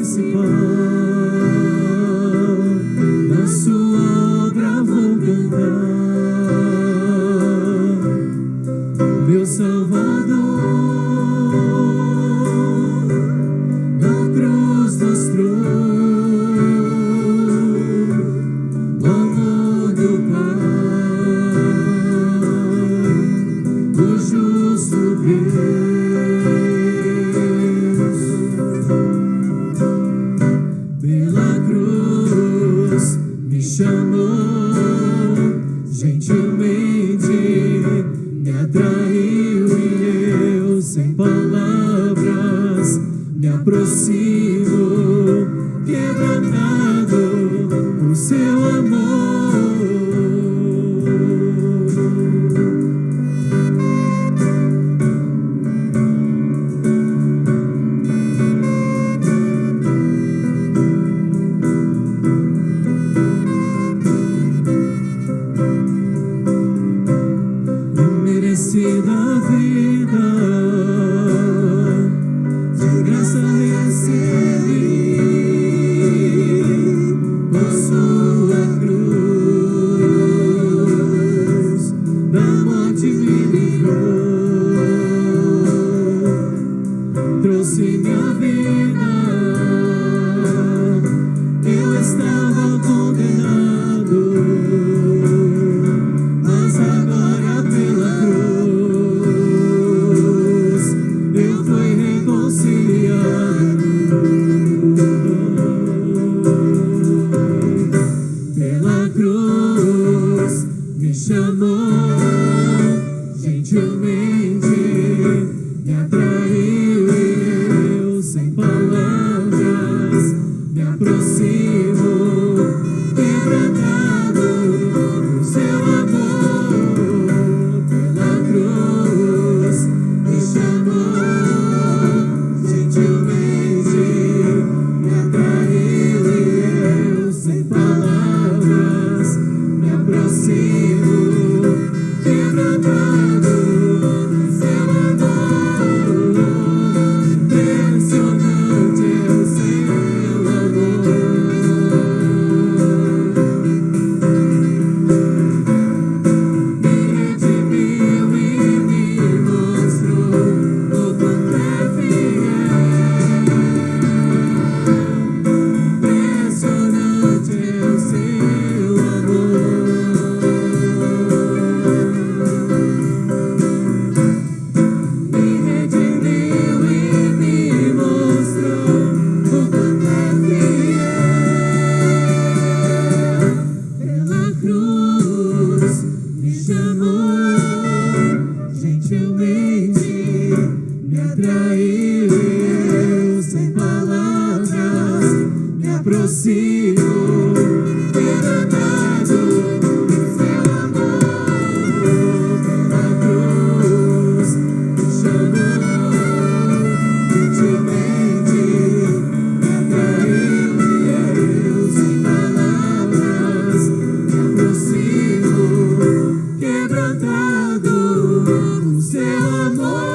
participar da sua obra, vou cantar. Meu Salvador, na cruz mostrou o amor do Pai, o justo Deus. Pela cruz me chamou, gentilmente me atraiu e eu, sem palavras, me aproximo, quebrantado por seu amor. Da vida, de graça recebi, por sua cruz, da morte me livrou, trouxe minha vida. Eu estava condenado, mas agora pela cruz eu fui reconciliado. Pela cruz me chamou, gentilmente me atraiu e eu, sem palavras, me aproximo, quebrantado por seu amor. Pela cruz me chamou, gentilmente me atraiu e eu, sem palavras, me aproximo, quebrantado por seu amor. Impressionante é o seu amor. Me redimiu e me mostrou o quanto é fiel. Impressionante é o seu amor. Me redimiu e me mostrou o quanto é fiel. Pela cruz me chamou, gentilmente me atraiu e eu, sem palavras, me aproximo, quebrantado por seu amor. Pela cruz me chamou, gentilmente me atraiu e eu, sem palavras, me aproximo, quebrantado por seu amor.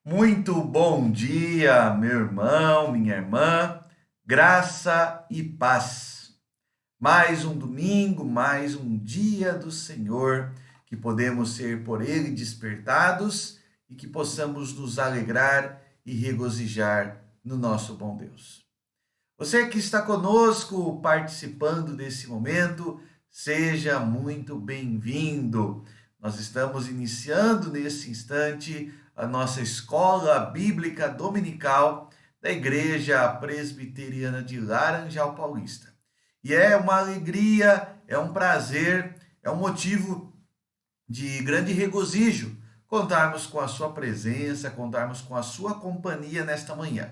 Muito bom dia, meu irmão, minha irmã, graça e paz. Mais um domingo, mais um dia do Senhor, que podemos ser por Ele despertados e que possamos nos alegrar e regozijar no nosso bom Deus. Você que está conosco participando desse momento, seja muito bem-vindo. Nós estamos iniciando nesse instante a nossa escola bíblica dominical da Igreja Presbiteriana de Laranjal Paulista. E é uma alegria, é um prazer, é um motivo de grande regozijo contarmos com a sua presença, contarmos com a sua companhia nesta manhã.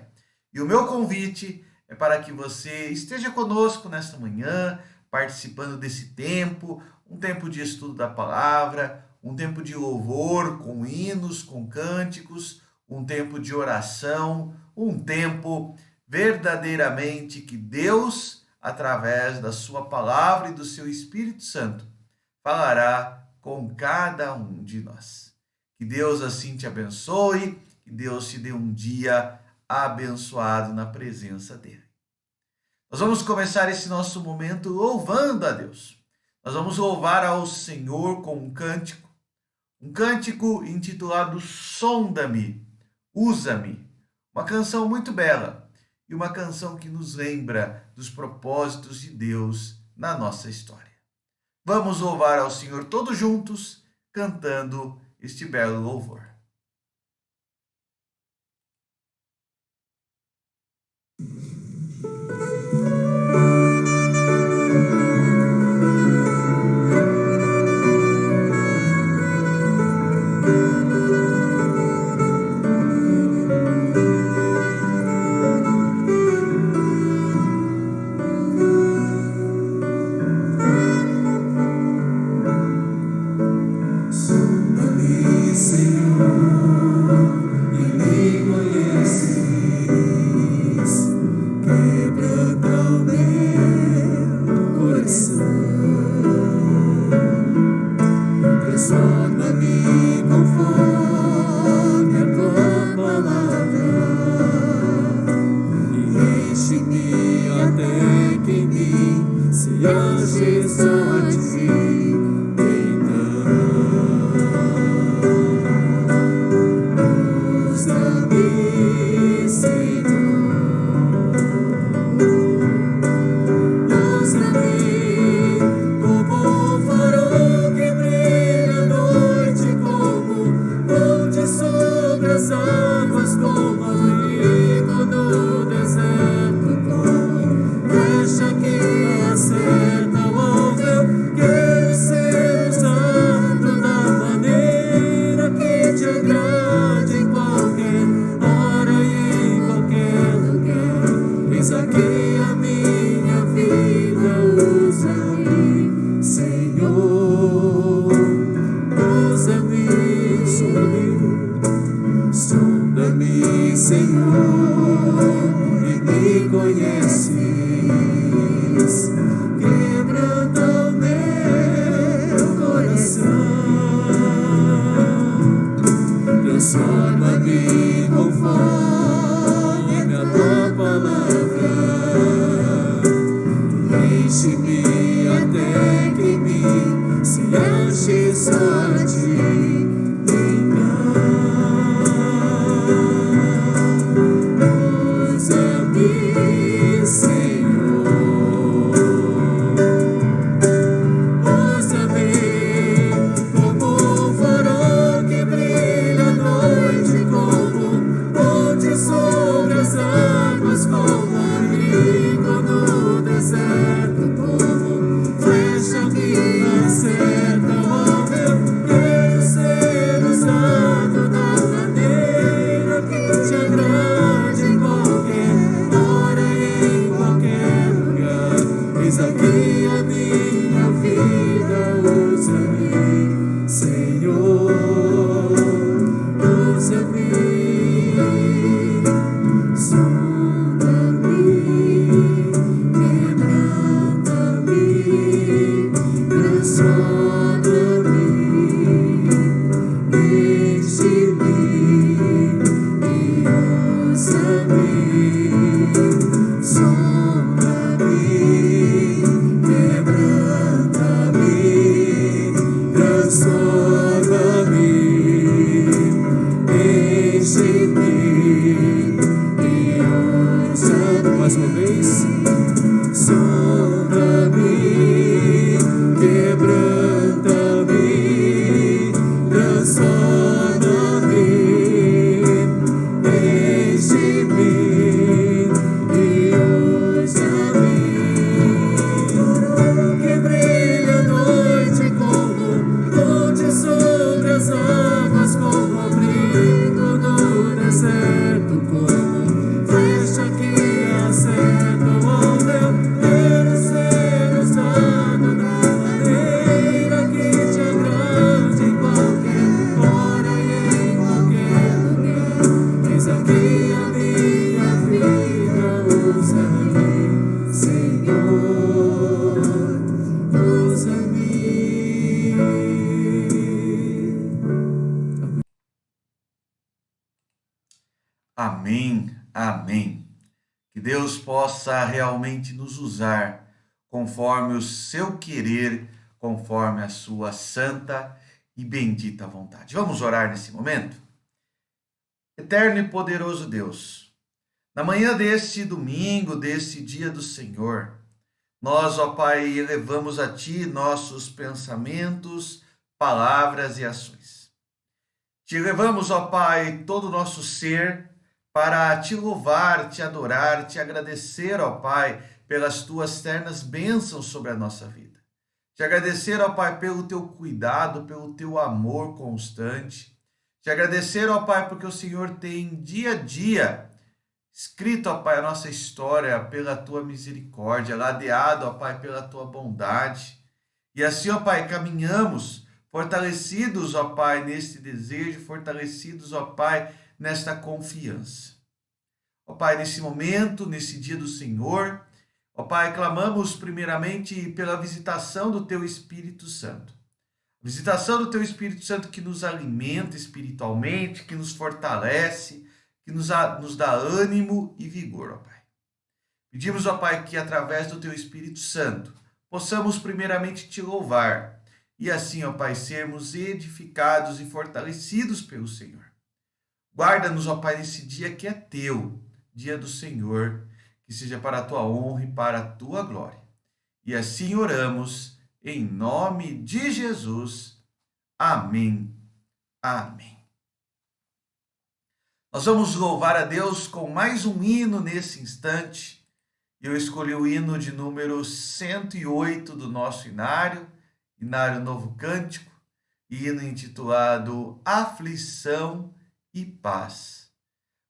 E o meu convite é para que você esteja conosco nesta manhã, participando desse tempo, um tempo de estudo da palavra, um tempo de louvor com hinos, com cânticos, um tempo de oração, um tempo verdadeiramente que Deus, através da sua palavra e do seu Espírito Santo, falará com cada um de nós. Que Deus assim te abençoe, que Deus te dê um dia abençoado na presença dele. Nós vamos começar esse nosso momento louvando a Deus. Nós vamos louvar ao Senhor com um cântico intitulado Sonda-me, Usa-me, uma canção muito bela e uma canção que nos lembra dos propósitos de Deus na nossa história. Vamos louvar ao Senhor todos juntos, cantando este belo louvor. Transforma-me conforme a tua palavra, enche-me até que em mim se ache só a ti. Usa-me, Senhor, usa-me como um farol que brilha à noite, como ponte sobre as águas, como abrigo no deserto, como flecha que acerta o alvo. Quero ser usado da maneira que te agrade em qualquer hora e em qualquer lugar. Eis aqui a minha vida, usa-me, Senhor, usa-me, sonda-me, quebranta-me, transforma-me, enche-me e usa-me, sonda-me, quebranta-me, transforma-me, enche-me e usa-me. Mais uma vez. Sonda-me, quebranta-me, transforma-me, Amém, amém. Que Deus possa realmente nos usar conforme o seu querer, conforme a sua santa e bendita vontade. Vamos orar nesse momento? Eterno e poderoso Deus, na manhã deste domingo, deste dia do Senhor, nós, ó Pai, elevamos a Ti nossos pensamentos, palavras e ações. Te elevamos, ó Pai, todo o nosso ser para Te louvar, Te adorar, Te agradecer, ó Pai, pelas Tuas ternas bênçãos sobre a nossa vida. Te agradecer, ó Pai, pelo Teu cuidado, pelo Teu amor constante. Te agradecer, ó Pai, porque o Senhor tem dia a dia escrito, ó Pai, a nossa história pela Tua misericórdia, ladeado, ó Pai, pela Tua bondade. E assim, ó Pai, caminhamos fortalecidos, ó Pai, neste desejo, fortalecidos, ó Pai, nesta confiança. Ó Pai, nesse momento, nesse dia do Senhor, ó Pai, clamamos primeiramente pela visitação do Teu Espírito Santo. Visitação do Teu Espírito Santo que nos alimenta espiritualmente, que nos fortalece, que nos dá ânimo e vigor, ó Pai. Pedimos, ó Pai, que através do Teu Espírito Santo possamos primeiramente Te louvar e assim, ó Pai, sermos edificados e fortalecidos pelo Senhor. Guarda-nos, ó Pai, nesse dia que é Teu, dia do Senhor, que seja para a Tua honra e para a Tua glória. E assim oramos em nome de Jesus. Amém. Amém. Nós vamos louvar a Deus com mais um hino nesse instante. Eu escolhi o hino de número 108 do nosso Inário Novo Cântico, hino intitulado Aflição e Paz.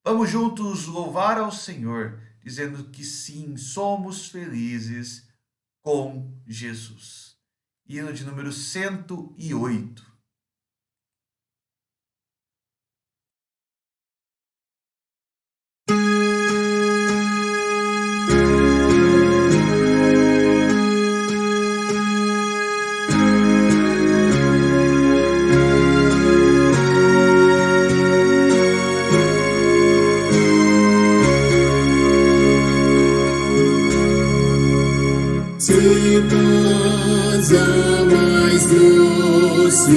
Vamos juntos louvar ao Senhor, dizendo que sim, somos felizes com Jesus. Hino de número 108. Mais doce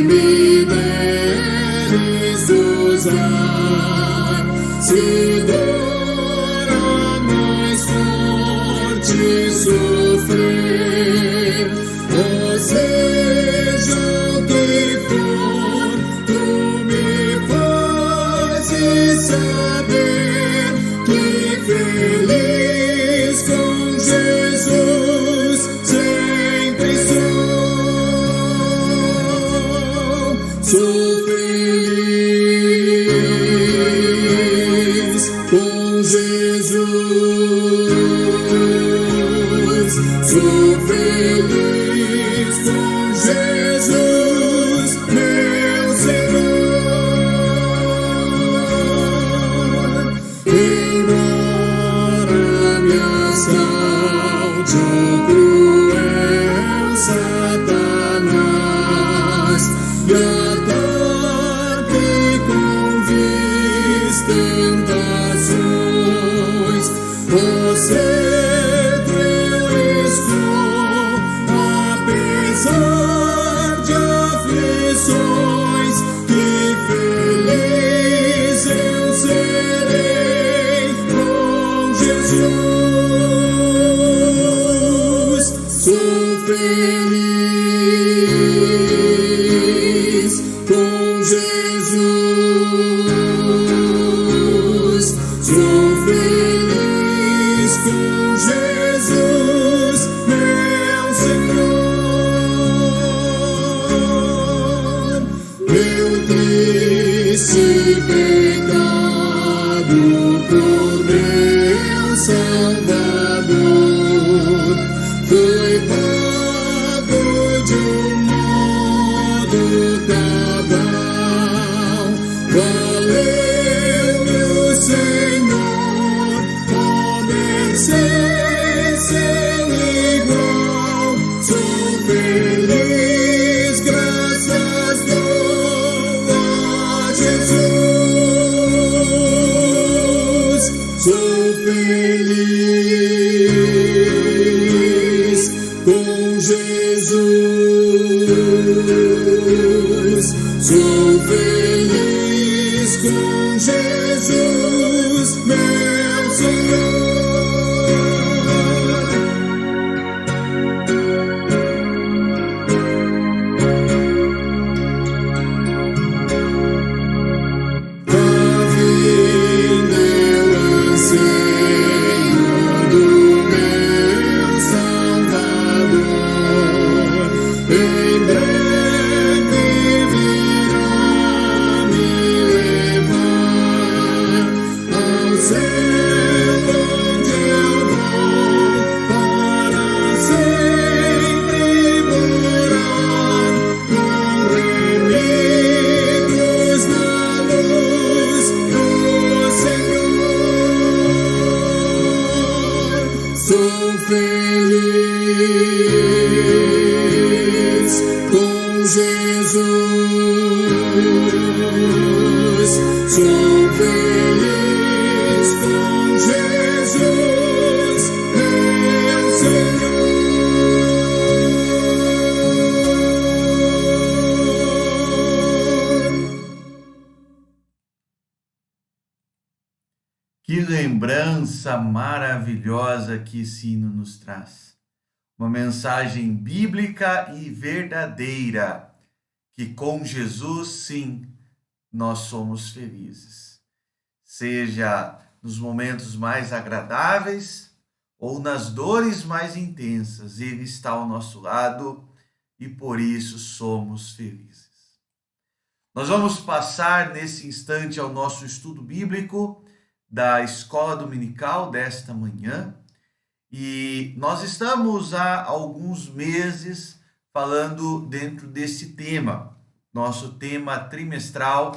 me deres usar, se dor mais forte sofrer, ou seja o que for, tu me fazes saber que feliz com Jesus sempre sou. Sou feliz com Jesus. Sou feliz com Jesus, meu Senhor. Embora me assalte o cruel Satanás e ataque com tentações, certo eu estou, apesar de aflições, que feliz eu serei com Jesus. Sou feliz com Jesus. Sou feliz com Jesus, meu Senhor. Meu triste pecado por meu Salvador foi pago de um modo cabal. Valeu-me o Senhor, ó mercê sem igual. Sou feliz, graças dou a Jesus. com Jesus, meu Senhor. Sou feliz com Jesus. Sou feliz com Jesus, meu Senhor. Que lembrança maravilhosa que esse hino nos traz. Uma mensagem bíblica e verdadeira, que com Jesus, sim, nós somos felizes. Seja nos momentos mais agradáveis ou nas dores mais intensas, Ele está ao nosso lado e por isso somos felizes. Nós vamos passar nesse instante ao nosso estudo bíblico da escola dominical desta manhã, e nós estamos há alguns meses falando dentro desse tema, nosso tema trimestral,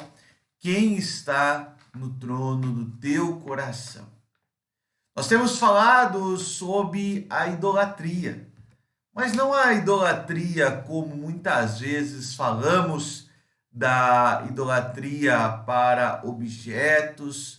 quem está no trono do teu coração. Nós temos falado sobre a idolatria, mas não a idolatria como muitas vezes falamos da idolatria para objetos,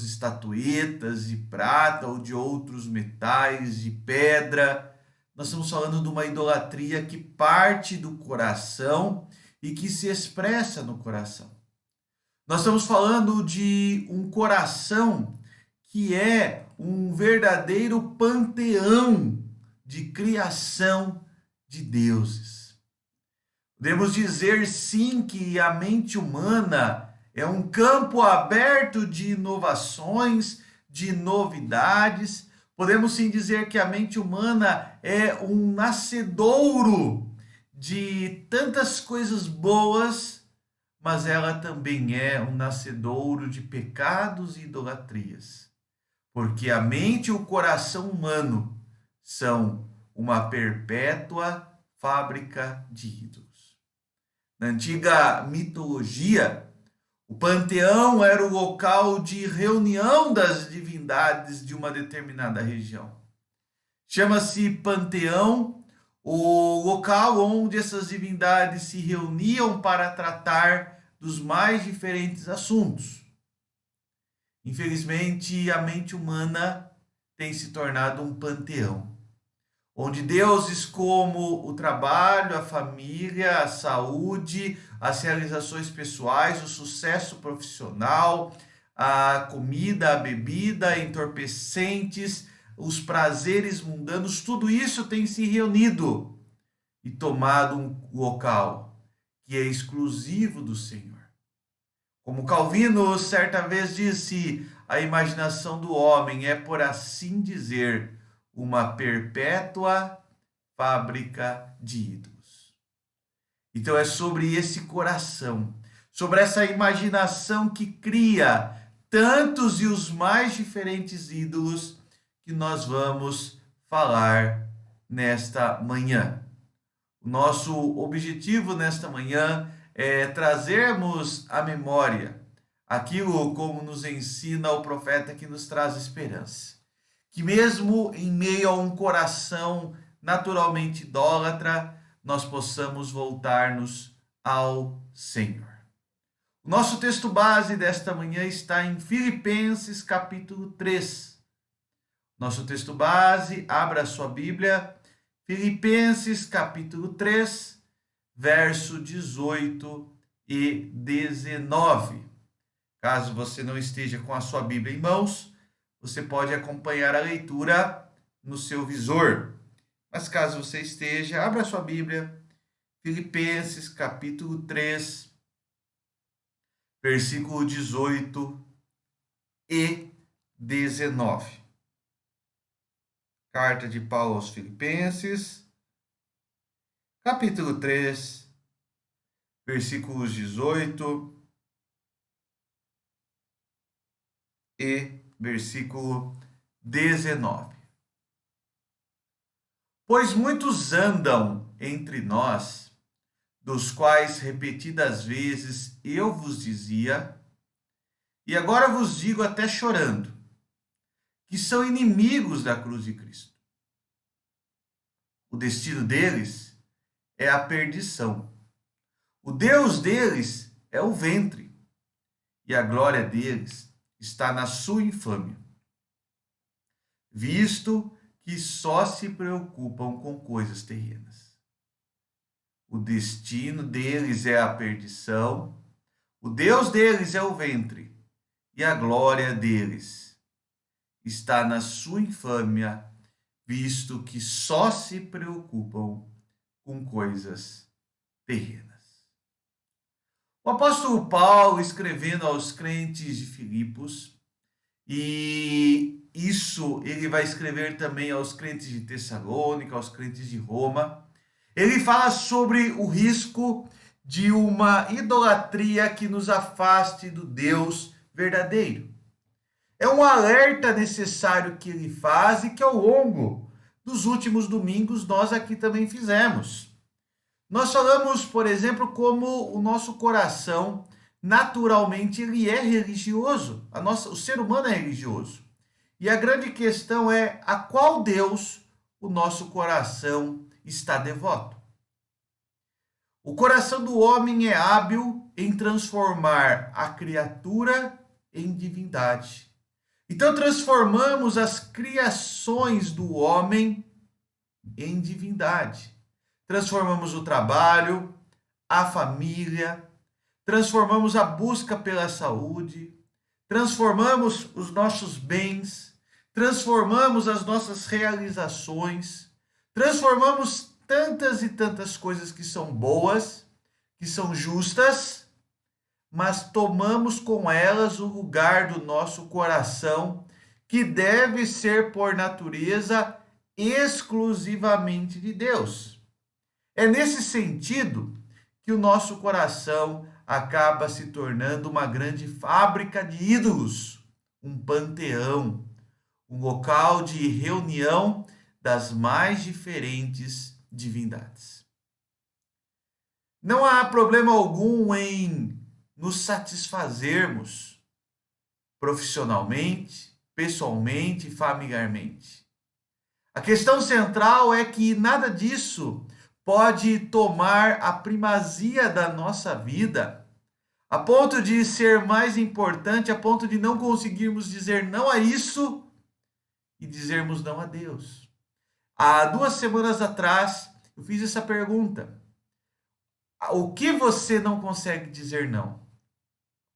estatuetas de prata ou de outros metais, de pedra. Nós estamos falando de uma idolatria que parte do coração e que se expressa no coração. Nós estamos falando de um coração que é um verdadeiro panteão de criação de deuses. Podemos dizer sim que a mente humana é um campo aberto de inovações, de novidades. Podemos sim dizer que a mente humana é um nascedouro de tantas coisas boas, mas ela também é um nascedouro de pecados e idolatrias. Porque a mente e o coração humano são uma perpétua fábrica de ídolos. Na antiga mitologia, o panteão era o local de reunião das divindades de uma determinada região. Chama-se panteão o local onde essas divindades se reuniam para tratar dos mais diferentes assuntos. Infelizmente, a mente humana tem se tornado um panteão, onde deuses como o trabalho, a família, a saúde, as realizações pessoais, o sucesso profissional, a comida, a bebida, entorpecentes, os prazeres mundanos, tudo isso tem se reunido e tomado um local que é exclusivo do Senhor. Como Calvino certa vez disse, a imaginação do homem é, por assim dizer, uma perpétua fábrica de ídolos. Então é sobre esse coração, sobre essa imaginação que cria tantos e os mais diferentes ídolos que nós vamos falar nesta manhã. O nosso objetivo nesta manhã é trazermos à memória aquilo como nos ensina o profeta que nos traz esperança. Que mesmo em meio a um coração naturalmente idólatra, nós possamos voltar-nos ao Senhor. O nosso texto base desta manhã está em Filipenses capítulo 3. Nosso texto base, abra a sua Bíblia, Filipenses capítulo 3, verso 18 e 19. Caso você não esteja com a sua Bíblia em mãos, você pode acompanhar a leitura no seu visor. Mas caso você esteja, abra a sua Bíblia, Filipenses capítulo 3, versículo 18 e 19. Carta de Paulo aos Filipenses, capítulo 3, versículos 18 e versículo 19. Pois muitos andam entre nós, dos quais repetidas vezes eu vos dizia, e agora vos digo até chorando, que são inimigos da cruz de Cristo. O destino deles é a perdição. O Deus deles é o ventre, e a glória deles está na sua infâmia, visto que só se preocupam com coisas terrenas. O destino deles é a perdição, o Deus deles é o ventre, e a glória deles está na sua infâmia, visto que só se preocupam com coisas terrenas. O apóstolo Paulo, escrevendo aos crentes de Filipos, e isso ele vai escrever também aos crentes de Tessalônica, aos crentes de Roma, ele fala sobre o risco de uma idolatria que nos afaste do Deus verdadeiro. É um alerta necessário que ele faz e que ao longo dos últimos domingos nós aqui também fizemos. Nós falamos, por exemplo, como o nosso coração naturalmente ele é religioso. O ser humano é religioso. E a grande questão é a qual Deus o nosso coração está devoto. O coração do homem é hábil em transformar a criatura em divindade. Então transformamos as criações do homem em divindade. Transformamos o trabalho, a família, transformamos a busca pela saúde, transformamos os nossos bens, transformamos as nossas realizações, transformamos tantas e tantas coisas que são boas, que são justas, mas tomamos com elas o lugar do nosso coração, que deve ser por natureza exclusivamente de Deus. É nesse sentido que o nosso coração acaba se tornando uma grande fábrica de ídolos, um panteão, um local de reunião das mais diferentes divindades. Não há problema algum em nos satisfazermos profissionalmente, pessoalmente e familiarmente. A questão central é que nada disso pode tomar a primazia da nossa vida, a ponto de ser mais importante, a ponto de não conseguirmos dizer não a isso e dizermos não a Deus. Há 2 semanas atrás, eu fiz essa pergunta. O que você não consegue dizer não?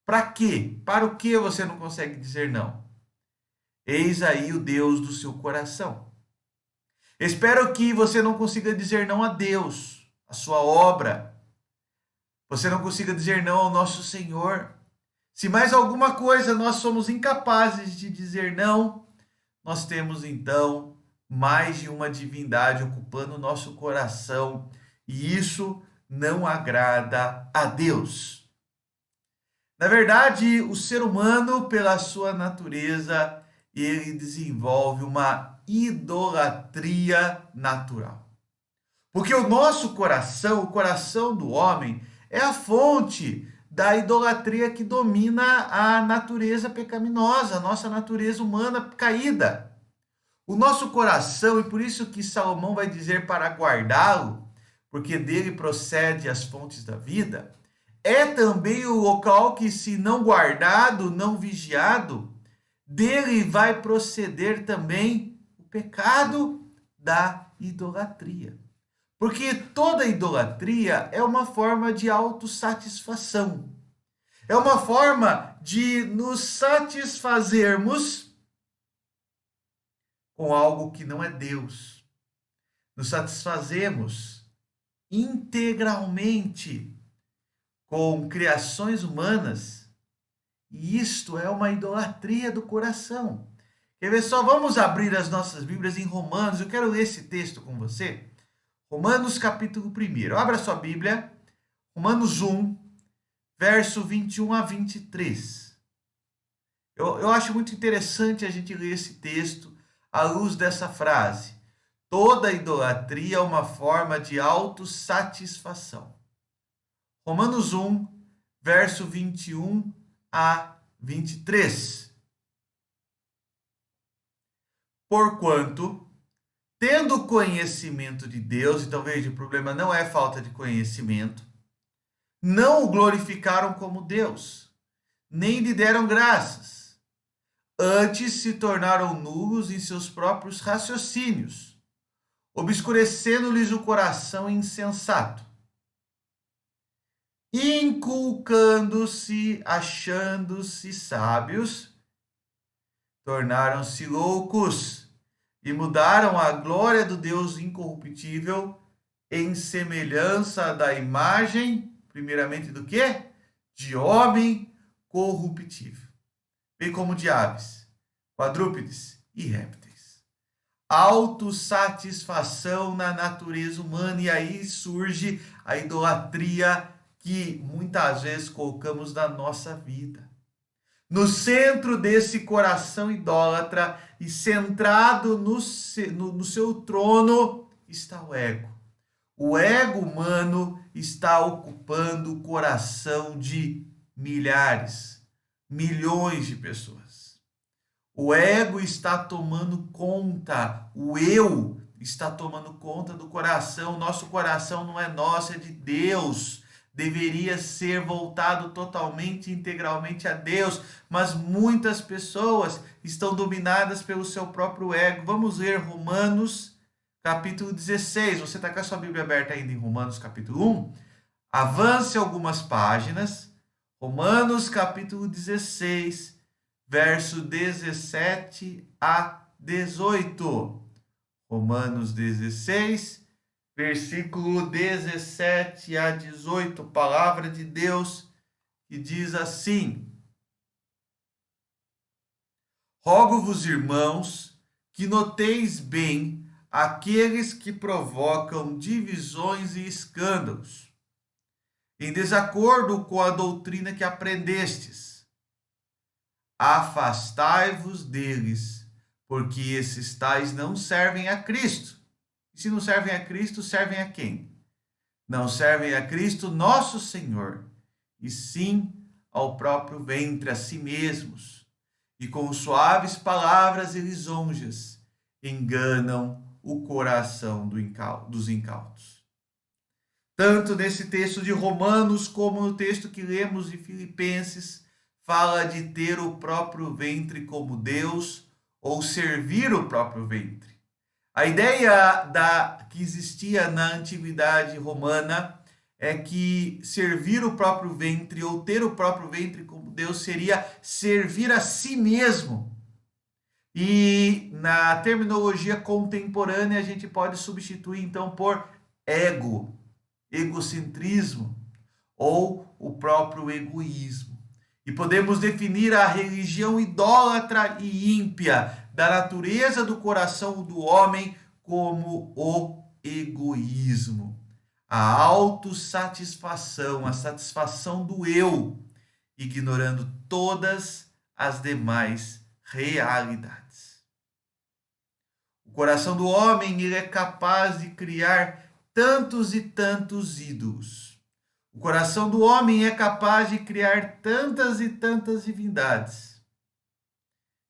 Para quê? Para o que você não consegue dizer não? Eis aí o Deus do seu coração. Espero que você não consiga dizer não a Deus, a sua obra. Você não consiga dizer não ao nosso Senhor. Se mais alguma coisa nós somos incapazes de dizer não, nós temos então mais de uma divindade ocupando o nosso coração, e isso não agrada a Deus. Na verdade, o ser humano, pela sua natureza, ele desenvolve uma idolatria natural. Porque o nosso coração, o coração do homem, é a fonte da idolatria que domina a natureza pecaminosa, a nossa natureza humana caída. O nosso coração, e por isso que Salomão vai dizer para guardá-lo, porque dele procede as fontes da vida, é também o local que, se não guardado, não vigiado, dele vai proceder também o pecado da idolatria. Porque toda idolatria é uma forma de autossatisfação. É uma forma de nos satisfazermos com algo que não é Deus. Nos satisfazemos integralmente com criações humanas, e isto é uma idolatria do coração. Quer ver só? Vamos abrir as nossas Bíblias em Romanos. Eu quero ler esse texto com você. Romanos capítulo 1. Abra sua Bíblia. Romanos 1, verso 21 a 23. Eu acho muito interessante a gente ler esse texto à luz dessa frase. Toda idolatria é uma forma de autossatisfação. Romanos 1, verso 21 a 23. Porquanto, tendo conhecimento de Deus, então veja, o problema não é falta de conhecimento, não o glorificaram como Deus, nem lhe deram graças. Antes se tornaram nulos em seus próprios raciocínios, obscurecendo-lhes o coração insensato, inculcando-se, achando-se sábios, tornaram-se loucos e mudaram a glória do Deus incorruptível em semelhança da imagem, primeiramente do quê? De homem corruptível, bem como de aves, quadrúpedes e répteis. Autossatisfação na natureza humana, e aí surge a idolatria que muitas vezes colocamos na nossa vida. No centro desse coração idólatra e centrado no seu trono está o ego. O ego humano está ocupando o coração de milhares, milhões de pessoas. O ego está tomando conta, o eu está tomando conta do coração. Nosso coração não é nosso, é de Deus. Deveria ser voltado totalmente, integralmente a Deus, mas muitas pessoas estão dominadas pelo seu próprio ego. Vamos ler Romanos capítulo 16. Você está com a sua Bíblia aberta ainda em Romanos capítulo 1? Avance algumas páginas. Romanos capítulo 16, verso 17 a 18. Romanos 16, versículo 17 a 18, palavra de Deus, que diz assim: Rogo-vos, irmãos, que noteis bem aqueles que provocam divisões e escândalos, em desacordo com a doutrina que aprendestes. Afastai-vos deles, porque esses tais não servem a Cristo. E se não servem a Cristo, servem a quem? Não servem a Cristo, nosso Senhor, e sim ao próprio ventre, a si mesmos. E com suaves palavras e lisonjas enganam o coração dos incautos. Tanto nesse texto de Romanos como no texto que lemos de Filipenses, fala de ter o próprio ventre como Deus ou servir o próprio ventre. A ideia que existia na antiguidade romana é que servir o próprio ventre ou ter o próprio ventre como Deus seria servir a si mesmo. E na terminologia contemporânea a gente pode substituir então por ego, egocentrismo ou o próprio egoísmo. E podemos definir a religião idólatra e ímpia da natureza do coração do homem como o egoísmo, a autossatisfação, a satisfação do eu, ignorando todas as demais realidades. O coração do homem, ele é capaz de criar tantos e tantos ídolos. O coração do homem é capaz de criar tantas e tantas divindades.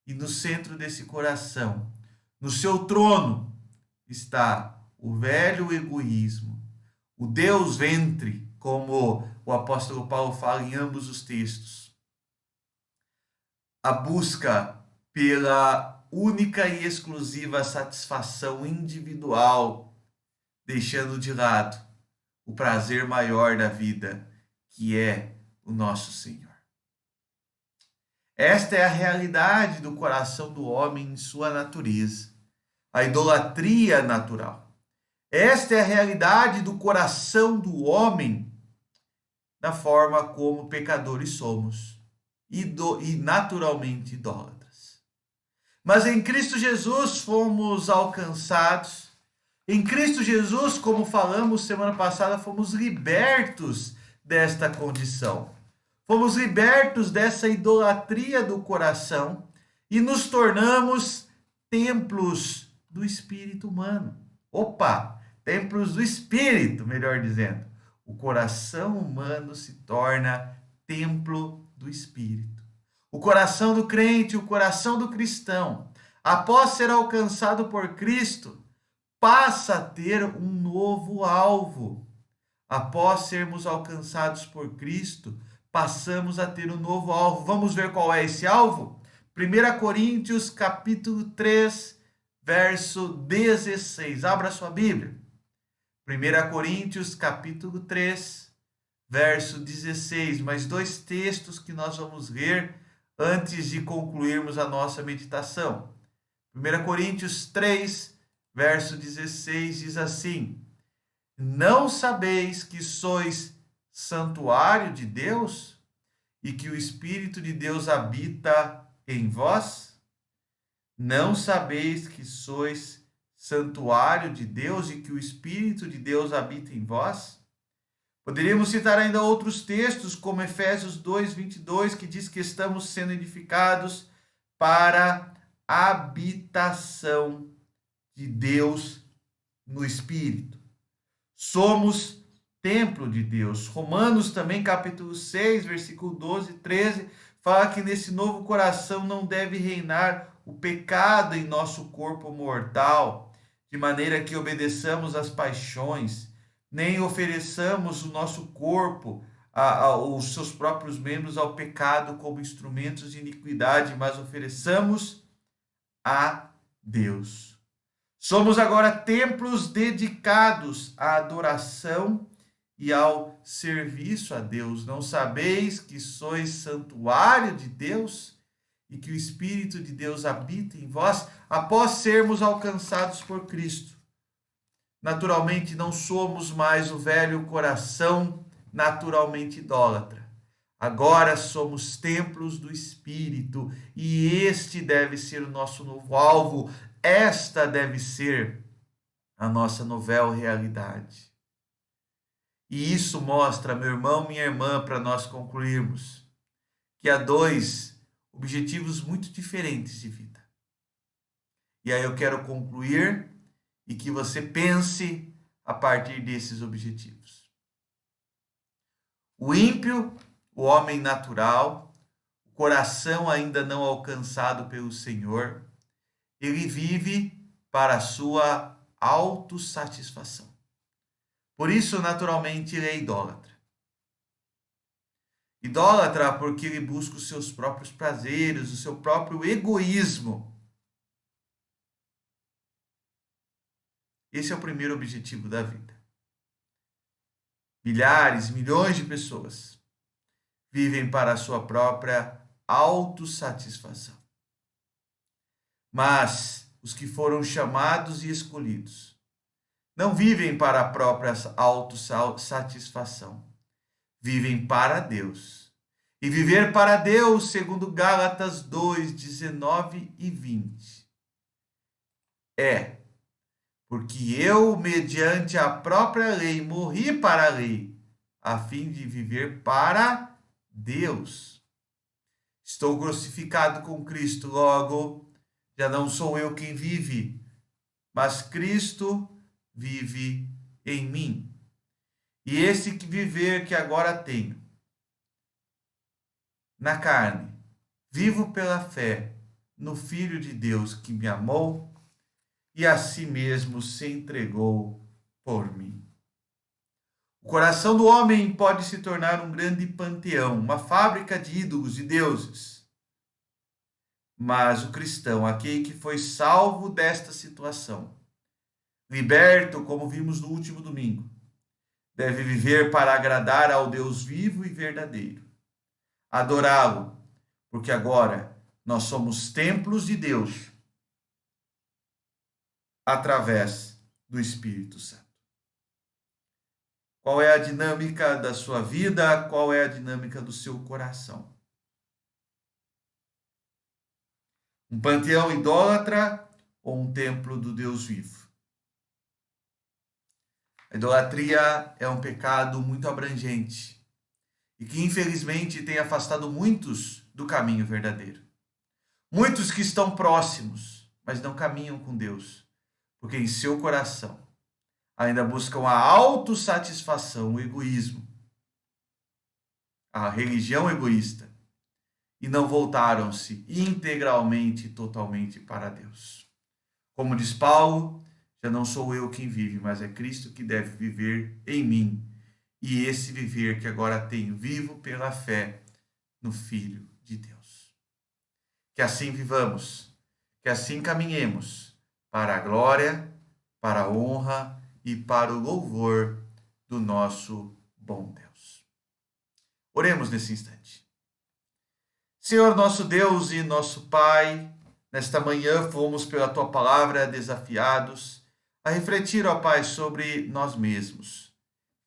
E no centro desse coração, no seu trono, está o velho egoísmo, o Deus ventre, como o apóstolo Paulo fala em ambos os textos. A busca pela única e exclusiva satisfação individual deixando de lado o prazer maior da vida, que é o nosso Senhor. Esta é a realidade do coração do homem em sua natureza, a idolatria natural. Esta é a realidade do coração do homem na forma como pecadores somos e naturalmente idólatras. Mas em Cristo Jesus fomos alcançados. Em Cristo Jesus, como falamos semana passada, fomos libertos desta condição. Fomos libertos dessa idolatria do coração e nos tornamos templos do espírito humano. Opa, templos do espírito, melhor dizendo. O coração humano se torna templo do espírito. O coração do crente, o coração do cristão, após ser alcançado por Cristo, passa a ter um novo alvo. Após sermos alcançados por Cristo, passamos a ter um novo alvo. Vamos ver qual é esse alvo? 1 Coríntios capítulo 3, verso 16. Abra sua Bíblia. 1 Coríntios capítulo 3, verso 16. Mais dois textos que nós vamos ler antes de concluirmos a nossa meditação. 1 Coríntios 3, verso 16 diz assim: Não sabeis que sois santuário de Deus e que o Espírito de Deus habita em vós? Não sabeis que sois santuário de Deus e que o Espírito de Deus habita em vós? Poderíamos citar ainda outros textos, como Efésios 2, 22, que diz que estamos sendo edificados para habitação de Deus no Espírito. Somos templo de Deus. Romanos também, capítulo 6, versículo 12 e 13, fala que nesse novo coração não deve reinar o pecado em nosso corpo mortal, de maneira que obedeçamos às paixões, nem ofereçamos o nosso corpo, os seus próprios membros ao pecado como instrumentos de iniquidade, mas ofereçamos a Deus. Somos agora templos dedicados à adoração e ao serviço a Deus. Não sabeis que sois santuário de Deus e que o Espírito de Deus habita em vós? Após sermos alcançados por Cristo, naturalmente não somos mais o velho coração naturalmente idólatra. Agora somos templos do Espírito e este deve ser o nosso novo alvo. Esta deve ser a nossa novel realidade. E isso mostra, meu irmão, minha irmã, para nós concluirmos, que há dois objetivos muito diferentes de vida. E aí eu quero concluir e que você pense a partir desses objetivos. O ímpio, o homem natural, o coração ainda não alcançado pelo Senhor, ele vive para a sua autossatisfação. Por isso, naturalmente, ele é idólatra. Idólatra porque ele busca os seus próprios prazeres, o seu próprio egoísmo. Esse é o primeiro objetivo da vida. Milhares, milhões de pessoas vivem para a sua própria autossatisfação. Mas os que foram chamados e escolhidos não vivem para a própria autossatisfação. Vivem para Deus. E viver para Deus, segundo Gálatas 2, 19 e 20, é porque eu, mediante a própria lei, morri para a lei, a fim de viver para Deus. Estou crucificado com Cristo, logo, já não sou eu quem vive, mas Cristo vive em mim. E esse viver que agora tenho, na carne, vivo pela fé no Filho de Deus que me amou e a si mesmo se entregou por mim. O coração do homem pode se tornar um grande panteão, uma fábrica de ídolos e deuses. Mas o cristão, aquele que foi salvo desta situação, liberto, como vimos no último domingo, deve viver para agradar ao Deus vivo e verdadeiro, adorá-lo, porque agora nós somos templos de Deus através do Espírito Santo. Qual é a dinâmica da sua vida? Qual é a dinâmica do seu coração? Um panteão idólatra ou um templo do Deus vivo? A idolatria é um pecado muito abrangente e que infelizmente tem afastado muitos do caminho verdadeiro. Muitos que estão próximos, mas não caminham com Deus, porque em seu coração ainda buscam a autossatisfação, o egoísmo, a religião egoísta, e não voltaram-se integralmente, totalmente para Deus. Como diz Paulo, já não sou eu quem vive, mas é Cristo que deve viver em mim. E esse viver que agora tenho, vivo pela fé no Filho de Deus. Que assim vivamos, que assim caminhemos para a glória, para a honra e para o louvor do nosso bom Deus. Oremos nesse instante. Senhor nosso Deus e nosso Pai, nesta manhã fomos pela Tua palavra desafiados a refletir, ó Pai, sobre nós mesmos,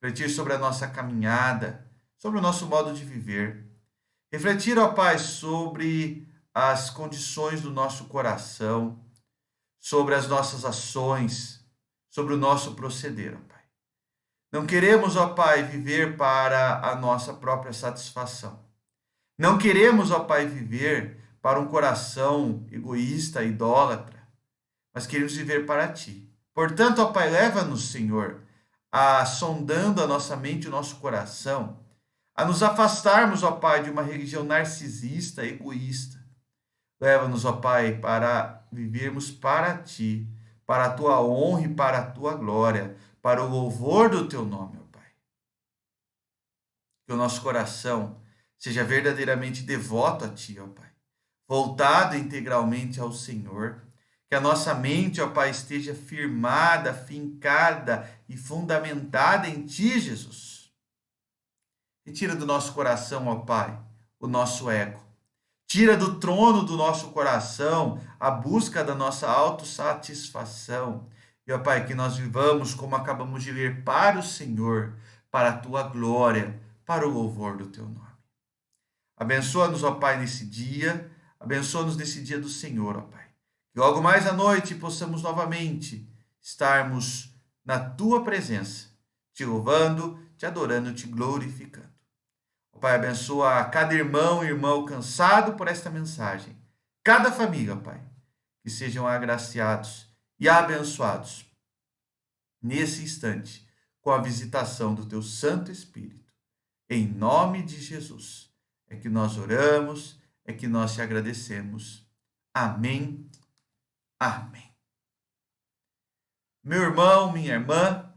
refletir sobre a nossa caminhada, sobre o nosso modo de viver, refletir, ó Pai, sobre as condições do nosso coração, sobre as nossas ações, sobre o nosso proceder, ó Pai. Não queremos, ó Pai, viver para a nossa própria satisfação. Não queremos, ó Pai, viver para um coração egoísta, idólatra, mas queremos viver para Ti. Portanto, ó Pai, leva-nos, Senhor, a sondando a nossa mente e o nosso coração, a nos afastarmos, ó Pai, de uma religião narcisista, egoísta. Leva-nos, ó Pai, para vivermos para Ti, para a Tua honra e para a Tua glória, para o louvor do Teu nome, ó Pai. Que o nosso coração seja verdadeiramente devoto a Ti, ó Pai, voltado integralmente ao Senhor, que a nossa mente, ó Pai, esteja firmada, fincada e fundamentada em Ti, Jesus. Retira do nosso coração, ó Pai, o nosso ego. Tira do trono do nosso coração a busca da nossa autossatisfação. E, ó Pai, que nós vivamos como acabamos de ler para o Senhor, para a Tua glória, para o louvor do Teu nome. Abençoa-nos, ó Pai, nesse dia. Abençoa-nos nesse dia do Senhor, ó Pai. Que logo mais à noite possamos novamente estarmos na Tua presença, Te louvando, Te adorando, Te glorificando. Ó Pai, abençoa cada irmão e irmã alcançado por esta mensagem. Cada família, ó Pai, que sejam agraciados e abençoados nesse instante com a visitação do Teu Santo Espírito. Em nome de Jesus. É que nós oramos, é que nós te agradecemos. Amém. Amém. Meu irmão, minha irmã,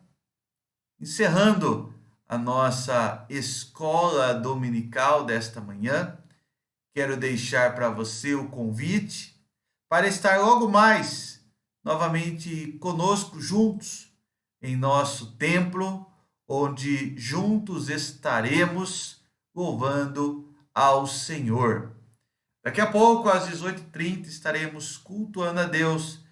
encerrando a nossa escola dominical desta manhã, quero deixar para você o convite para estar logo mais novamente conosco juntos em nosso templo, onde juntos estaremos louvando ao Senhor. Daqui a pouco, às 18h30, estaremos cultuando a Deus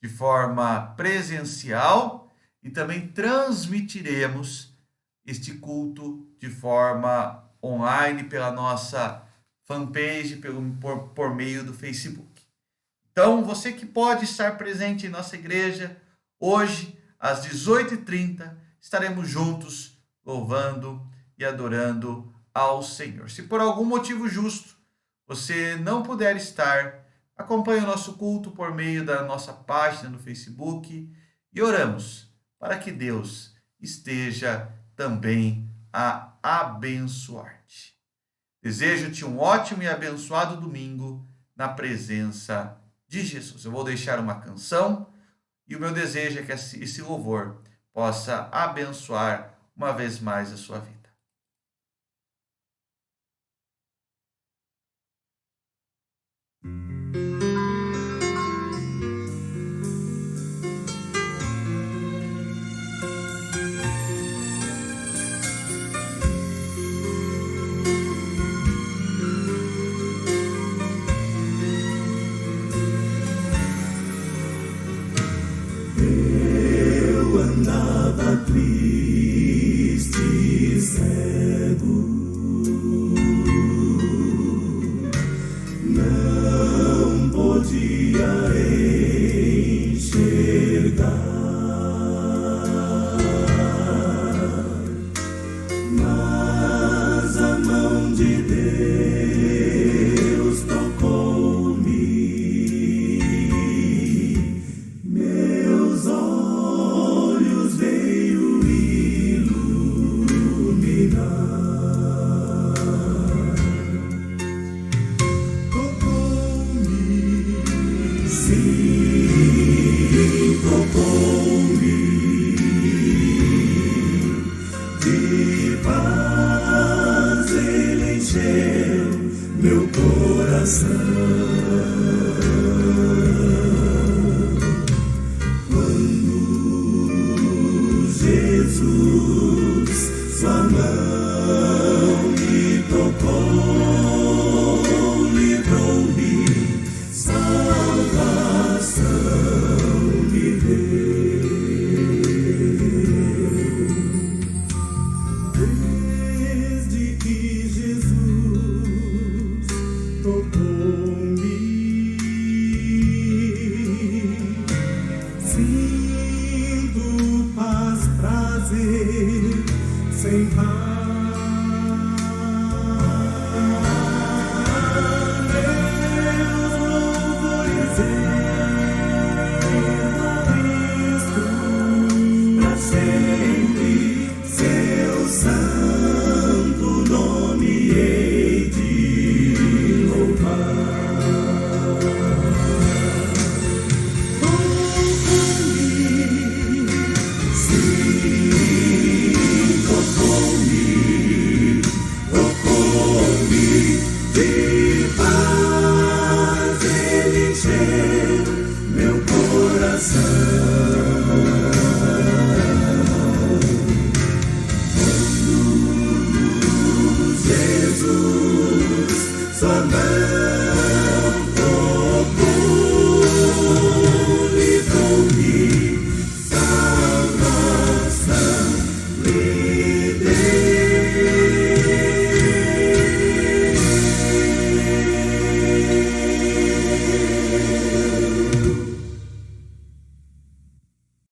de forma presencial e também transmitiremos este culto de forma online pela nossa fanpage, por meio do Facebook. Então, você que pode estar presente em nossa igreja, hoje, às 18h30, estaremos juntos louvando e adorando ao Senhor. Se por algum motivo justo você não puder estar, acompanhe o nosso culto por meio da nossa página no Facebook e oramos para que Deus esteja também a abençoar-te. Desejo-te um ótimo e abençoado domingo na presença de Jesus. Eu vou deixar uma canção e o meu desejo é que esse louvor possa abençoar uma vez mais a sua vida. meu coração. Quando Jesus sua mão me tocou, livrou-me, salvação me deu. Desde que Jesus tocou-me, sinto paz, prazer, sem par. Tocou-me,